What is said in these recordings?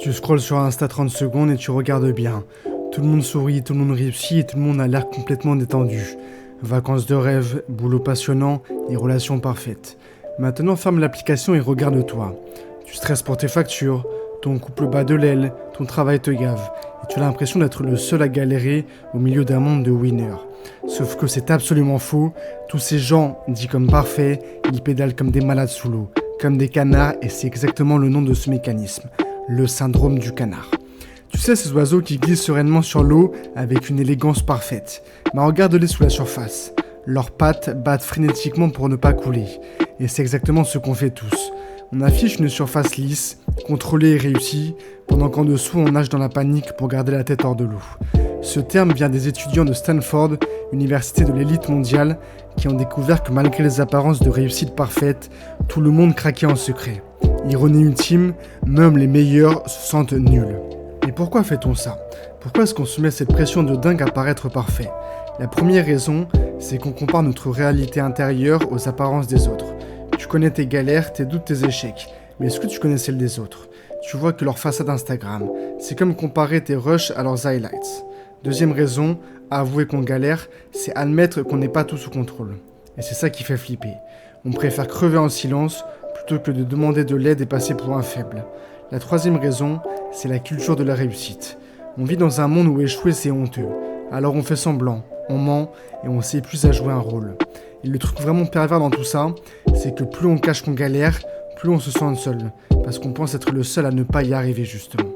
Tu scrolles sur Insta 30 secondes et tu regardes bien. Tout le monde sourit, tout le monde réussit et tout le monde a l'air complètement détendu. Vacances de rêve, boulot passionnant et relations parfaites. Maintenant ferme l'application et regarde-toi. Tu stresses pour tes factures, ton couple bat de l'aile, ton travail te gave. Et tu as l'impression d'être le seul à galérer au milieu d'un monde de winners. Sauf que c'est absolument faux. Tous ces gens, dits comme parfaits, ils pédalent comme des malades sous l'eau, comme des canards, et c'est exactement le nom de ce mécanisme. Le syndrome du canard. Tu sais, ces oiseaux qui glissent sereinement sur l'eau avec une élégance parfaite. Mais regarde-les sous la surface. Leurs pattes battent frénétiquement pour ne pas couler. Et c'est exactement ce qu'on fait tous. On affiche une surface lisse, contrôlée et réussie, pendant qu'en dessous on nage dans la panique pour garder la tête hors de l'eau. Ce terme vient des étudiants de Stanford, université de l'élite mondiale, qui ont découvert que malgré les apparences de réussite parfaite, tout le monde craquait en secret. Ironie ultime, même les meilleurs se sentent nuls. Et pourquoi fait-on ça ? Pourquoi est-ce qu'on se met cette pression de dingue à paraître parfait ? La première raison, c'est qu'on compare notre réalité intérieure aux apparences des autres. Tu connais tes galères, tes doutes, tes échecs, mais est-ce que tu connais celles des autres ? Tu vois que leur façade Instagram. C'est comme comparer tes rushs à leurs highlights. Deuxième raison, avouer qu'on galère, c'est admettre qu'on n'est pas tout sous contrôle. Et c'est ça qui fait flipper. On préfère crever en silence plutôt que de demander de l'aide et passer pour un faible. La troisième raison, c'est la culture de la réussite. On vit dans un monde où échouer c'est honteux. Alors on fait semblant, on ment et on s'épuise à jouer un rôle. Et le truc vraiment pervers dans tout ça, c'est que plus on cache qu'on galère, plus on se sent seul, parce qu'on pense être le seul à ne pas y arriver justement.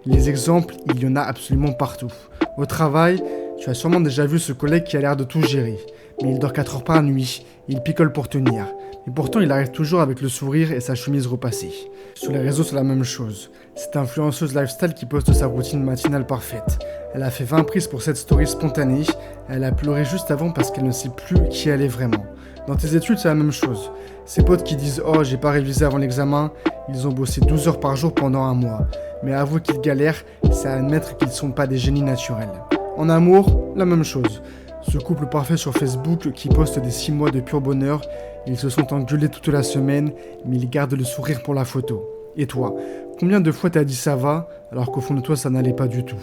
Les exemples, il y en a absolument partout. Au travail, tu as sûrement déjà vu ce collègue qui a l'air de tout gérer, mais il dort 4 heures par nuit, il picole pour tenir. Et pourtant, il arrive toujours avec le sourire et sa chemise repassée. Sur les réseaux, c'est la même chose. Cette influenceuse lifestyle qui poste sa routine matinale parfaite. Elle a fait 20 prises pour cette story spontanée. Elle a pleuré juste avant parce qu'elle ne sait plus qui elle est vraiment. Dans tes études, c'est la même chose. Ses potes qui disent « Oh, j'ai pas révisé avant l'examen », ils ont bossé 12 heures par jour pendant un mois. Mais avouer qu'ils galèrent, c'est admettre qu'ils ne sont pas des génies naturels. En amour, la même chose. Ce couple parfait sur Facebook qui poste des 6 mois de pur bonheur, ils se sont engueulés toute la semaine, mais ils gardent le sourire pour la photo. Et toi, combien de fois t'as dit ça va, alors qu'au fond de toi ça n'allait pas du tout ?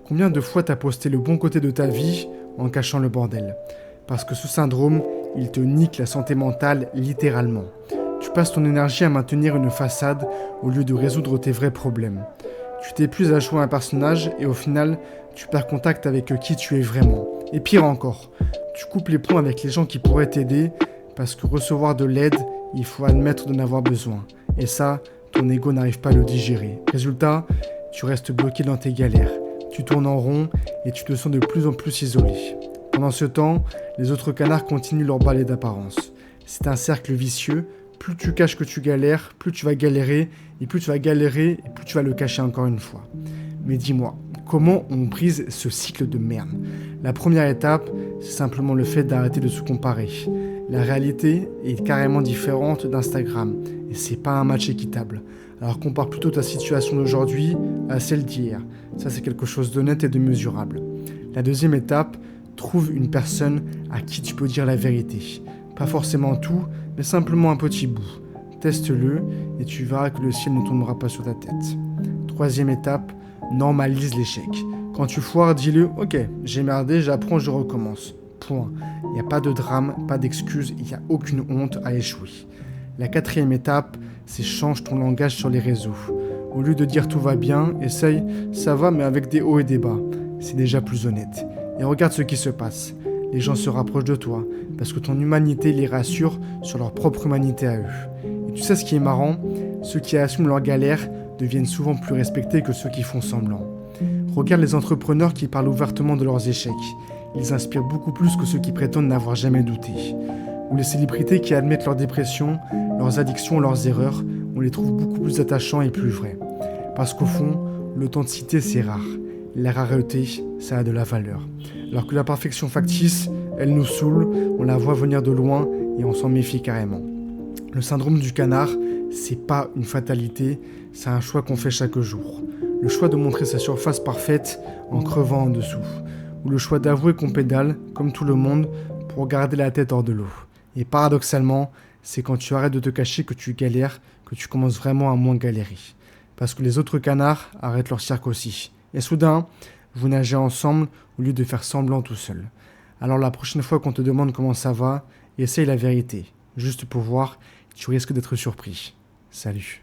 Combien de fois t'as posté le bon côté de ta vie en cachant le bordel ? Parce que ce syndrome, il te nique la santé mentale littéralement. Tu passes ton énergie à maintenir une façade au lieu de résoudre tes vrais problèmes. Tu t'épuises à jouer un personnage et au final, tu perds contact avec qui tu es vraiment. Et pire encore, tu coupes les ponts avec les gens qui pourraient t'aider parce que recevoir de l'aide, il faut admettre d'en avoir besoin. Et ça, ton ego n'arrive pas à le digérer. Résultat, tu restes bloqué dans tes galères. Tu tournes en rond et tu te sens de plus en plus isolé. Pendant ce temps, les autres canards continuent leur balai d'apparence. C'est un cercle vicieux. Plus tu caches que tu galères, plus tu vas galérer, et plus tu vas galérer, et plus tu vas le cacher encore une fois. Mais dis-moi, comment on brise ce cycle de merde ? La première étape, c'est simplement le fait d'arrêter de se comparer. La réalité est carrément différente d'Instagram, et c'est pas un match équitable. Alors compare plutôt ta situation d'aujourd'hui à celle d'hier. Ça, c'est quelque chose d'honnête et de mesurable. La deuxième étape, trouve une personne à qui tu peux dire la vérité. Pas forcément tout, mais simplement un petit bout. Teste-le et tu verras que le ciel ne tombera pas sur ta tête. Troisième étape, normalise l'échec. Quand tu foires, dis-le, ok, j'ai merdé, j'apprends, je recommence. Point. Il n'y a pas de drame, pas d'excuse, il n'y a aucune honte à échouer. La quatrième étape, c'est change ton langage sur les réseaux. Au lieu de dire tout va bien, essaye ça va mais avec des hauts et des bas. C'est déjà plus honnête. Et regarde ce qui se passe. Les gens se rapprochent de toi parce que ton humanité les rassure sur leur propre humanité à eux. Et tu sais ce qui est marrant ? Ceux qui assument leurs galères deviennent souvent plus respectés que ceux qui font semblant. Regarde les entrepreneurs qui parlent ouvertement de leurs échecs. Ils inspirent beaucoup plus que ceux qui prétendent n'avoir jamais douté. Ou les célébrités qui admettent leur dépression, leurs addictions, leurs erreurs, on les trouve beaucoup plus attachants et plus vrais. Parce qu'au fond, l'authenticité c'est rare. La rareté, ça a de la valeur. Alors que la perfection factice, elle nous saoule, on la voit venir de loin et on s'en méfie carrément. Le syndrome du canard, c'est pas une fatalité, c'est un choix qu'on fait chaque jour. Le choix de montrer sa surface parfaite en crevant en dessous. Ou le choix d'avouer qu'on pédale, comme tout le monde, pour garder la tête hors de l'eau. Et paradoxalement, c'est quand tu arrêtes de te cacher que tu galères, que tu commences vraiment à moins galérer. parce que les autres canards arrêtent leur cirque aussi. Et soudain, vous nagez ensemble au lieu de faire semblant tout seul. Alors la prochaine fois qu'on te demande comment ça va, essaye la vérité, juste pour voir, tu risques d'être surpris. Salut.